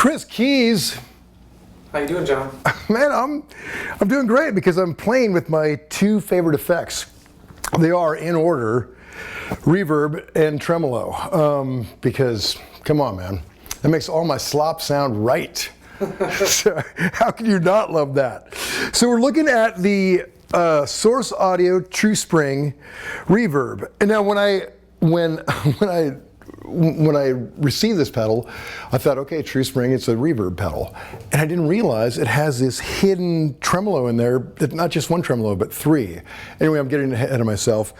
Chris Keys. How you doing, John? Man, I'm doing great because I'm playing with my two favorite effects. They are, in order, Reverb and Tremolo. Because, come on, man, that makes all my slop sound right. So, how can you not love that? So we're looking at the Source Audio True Spring Reverb. And now when I received this pedal, I thought, okay, True Spring, it's a reverb pedal. And I didn't realize it has this hidden tremolo in there, not just one tremolo, but three. Anyway, I'm getting ahead of myself.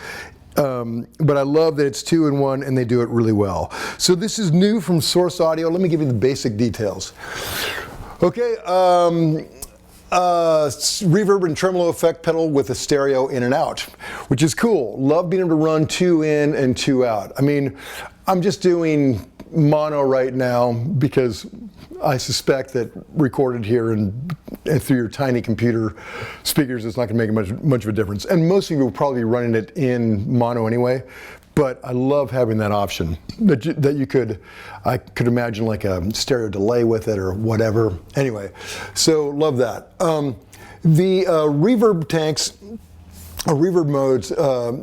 But I love that it's 2-in-1 and they do it really well. So this is new from Source Audio. Let me give you the basic details. Okay, reverb and tremolo effect pedal with a stereo in and out, which is cool. Love being able to run 2 in and 2 out. I mean, I'm just doing mono right now because I suspect that recorded here and through your tiny computer speakers, it's not going to make much of a difference. And most of you will probably be running it in mono anyway. But I love having that option that I could imagine like a stereo delay with it or whatever. Anyway, so love that. The reverb tanks, or reverb modes,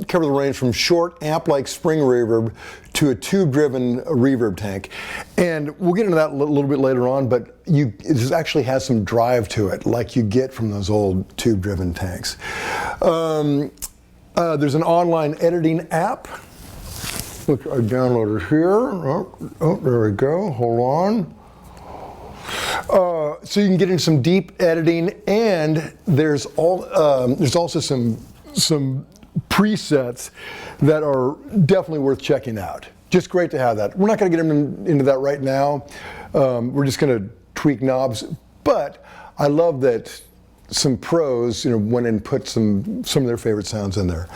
cover the range from short amp-like spring reverb to a tube-driven reverb tank. And we'll get into that a little bit later on, but it actually has some drive to it, like you get from those old tube-driven tanks. There's an online editing app, which I downloaded here. Oh, there we go. Hold on. So you can get into some deep editing, and there's also some presets that are definitely worth checking out. Just great to have that. We're not going to get into that right now. We're just going to tweak knobs, but I love that some pros, went and put some of their favorite sounds in there.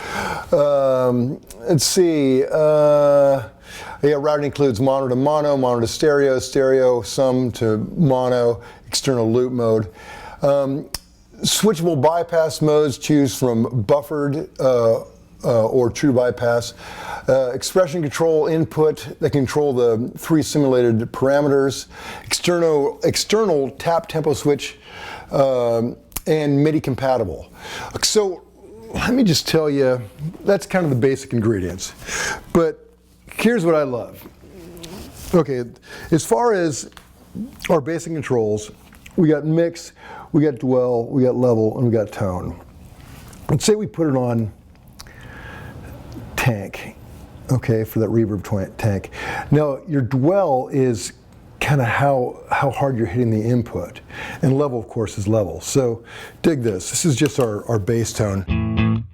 Let's see. Yeah, routing includes mono to mono, mono to stereo, stereo, some to mono, external loop mode. Switchable bypass modes, choose from buffered or true bypass. Expression control input that control the 3 simulated parameters. External tap tempo switch. And MIDI compatible. So let me just tell you, that's kind of the basic ingredients. But here's what I love. Okay, as far as our basic controls, we got mix, we got dwell, we got level, and we got tone. Let's say we put it on tank, okay, for that reverb tank. Now, your dwell is kind of how hard you're hitting the input. And level, of course, is level. So dig this. This is just our bass tone.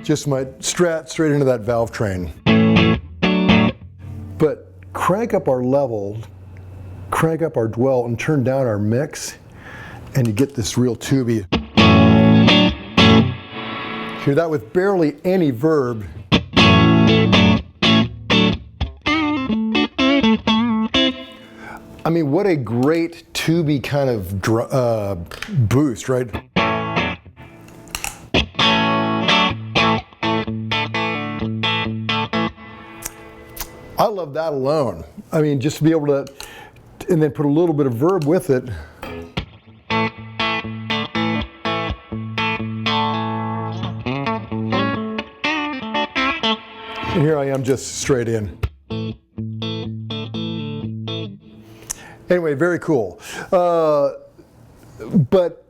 Just my strat straight into that valve train. But crank up our level, crank up our dwell, and turn down our mix, and you get this real tubey. Hear that with barely any verb. I mean, what a great tubey kind of boost, right? I love that alone. I mean, just to be able to, and then put a little bit of verb with it. And here I am just straight in. Anyway, very cool. But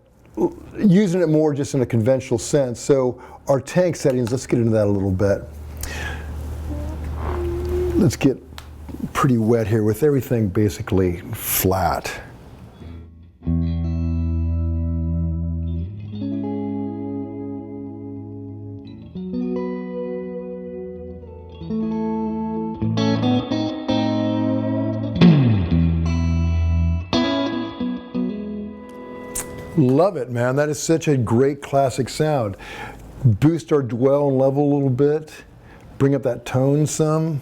using it more just in a conventional sense. So our tank settings, let's get into that a little bit. Let's get pretty wet here with everything basically flat. Love it, man. That is such a great classic sound. Boost our dwell and level a little bit. Bring up that tone some.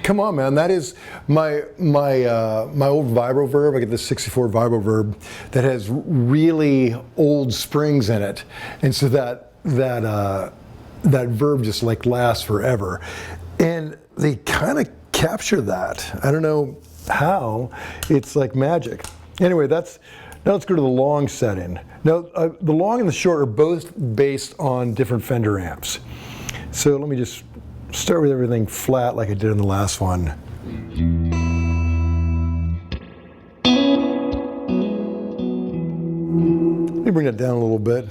Come on, man. That is my old Reverb. I get this '64 Reverb that has really old springs in it, and so that verb just like lasts forever. And they kind of capture that. I don't know how. It's like magic. Anyway, now let's go to the long setting. Now the long and the short are both based on different Fender amps. So let me just start with everything flat like I did in the last one. Let me bring it down a little bit.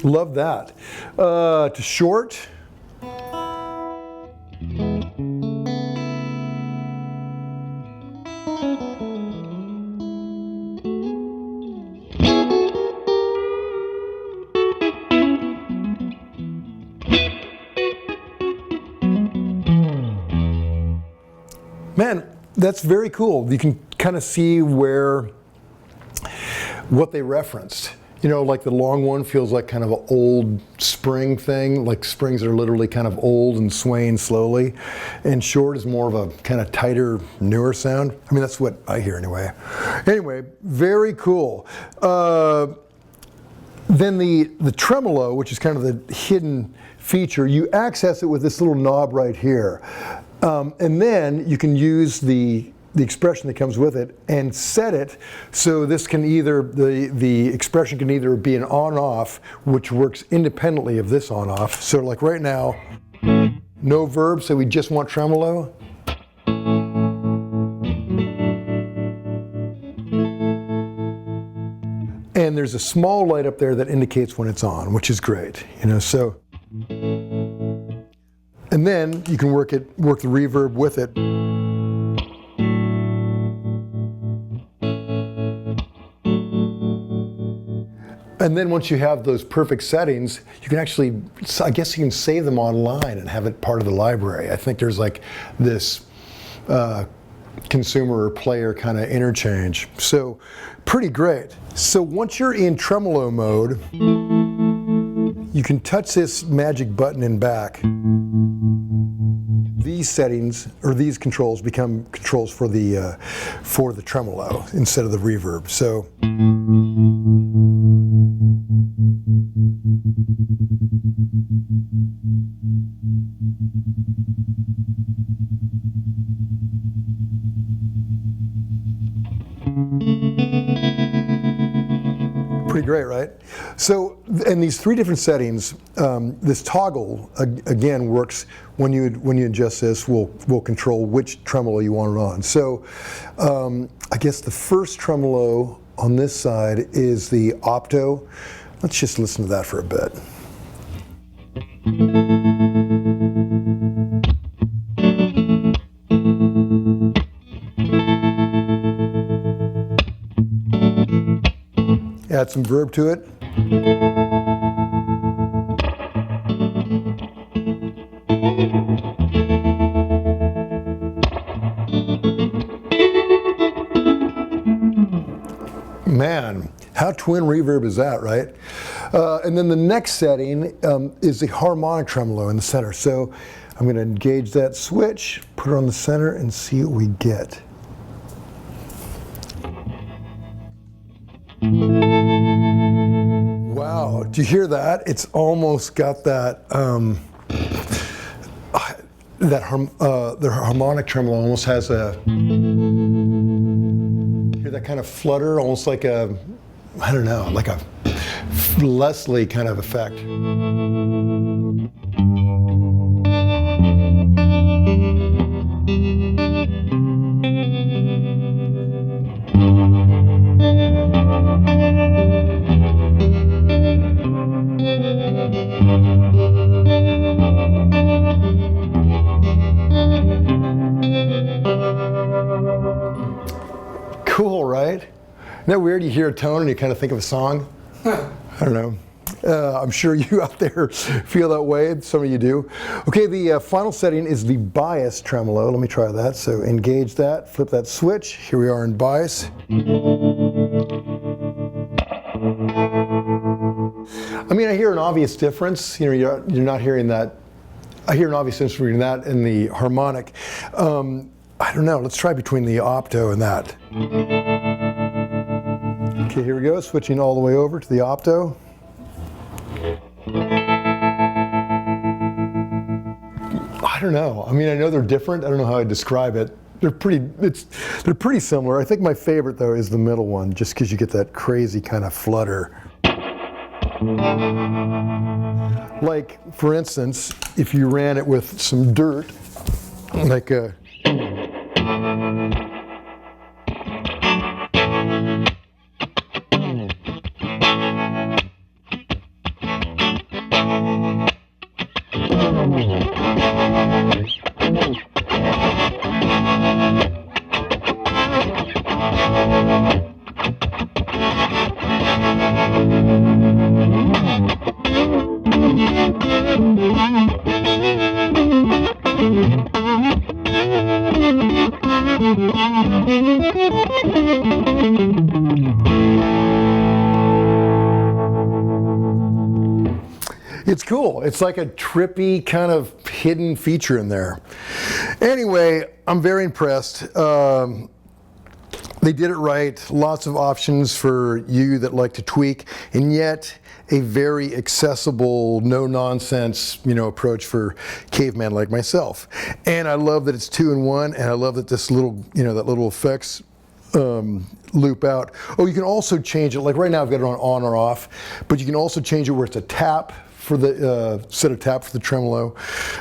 Love that. To short. Man, that's very cool. You can kind of see what they referenced. You know, like the long one feels like kind of an old spring thing, like springs that are literally kind of old and swaying slowly. And short is more of a kind of tighter, newer sound. I mean, that's what I hear anyway. Anyway, very cool. Then the tremolo, which is kind of the hidden feature, you access it with this little knob right here. And then you can use the expression that comes with it and set it so this can either, the expression can either be an on-off, which works independently of this on-off. So like right now, no verb, so we just want tremolo. And there's a small light up there that indicates when it's on, which is great, you know, so. And then you can work the reverb with it. And then once you have those perfect settings, you can actually, I guess you can save them online and have it part of the library. I think there's like this consumer or player kind of interchange. So pretty great. So once you're in tremolo mode, you can touch this magic button in back. These settings, or these controls, become controls for the tremolo instead of the reverb. So. Pretty great, right? So, and these three different settings, this toggle again works when you adjust this. Will control which tremolo you want it on. So, I guess the first tremolo on this side is the opto. Let's just listen to that for a bit. Add some verb to it. Man, how twin reverb is that, right? And then the next setting is the harmonic tremolo in the center. So I'm going to engage that switch, put it on the center, and see what we get. Do you hear that? It's almost got that, the harmonic tremolo almost has a, hear that kind of flutter, almost like a, I don't know, like a Leslie kind of effect. Cool, right? Isn't that weird? You hear a tone and you kind of think of a song? I don't know. I'm sure you out there feel that way. Some of you do. Okay, the final setting is the bias tremolo. Let me try that. So engage that, flip that switch. Here we are in bias. I mean, I hear an obvious difference. You know, you're not hearing that. I hear an obvious difference between that and the harmonic. I don't know. Let's try between the opto and that. Okay, here we go. Switching all the way over to the opto. I don't know. I mean, I know they're different. I don't know how I describe it. They're pretty similar. I think my favorite though is the middle one, just because you get that crazy kind of flutter. Like, for instance, if you ran it with some dirt, like a. It's cool. It's like a trippy kind of hidden feature in there. Anyway, I'm very impressed. They did it right. Lots of options for you that like to tweak, and yet a very accessible, no-nonsense, approach for caveman like myself. And I love that it's 2-in-1, and I love that this little, that little effects loop out. Oh, you can also change it. Like right now, I've got it on or off, but you can also change it where it's a tap for the set of tap for the tremolo,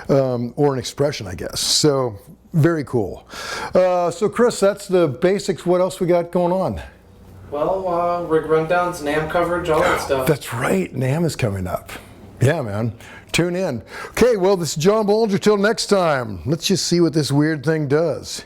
or an expression, I guess. So very cool. So Chris, that's the basics. What else we got going on? Well, rig rundowns, NAMM coverage, all that stuff. That's right. NAMM is coming up. Yeah, man. Tune in. Okay, well, this is John Bolger. Till next time, let's just see what this weird thing does.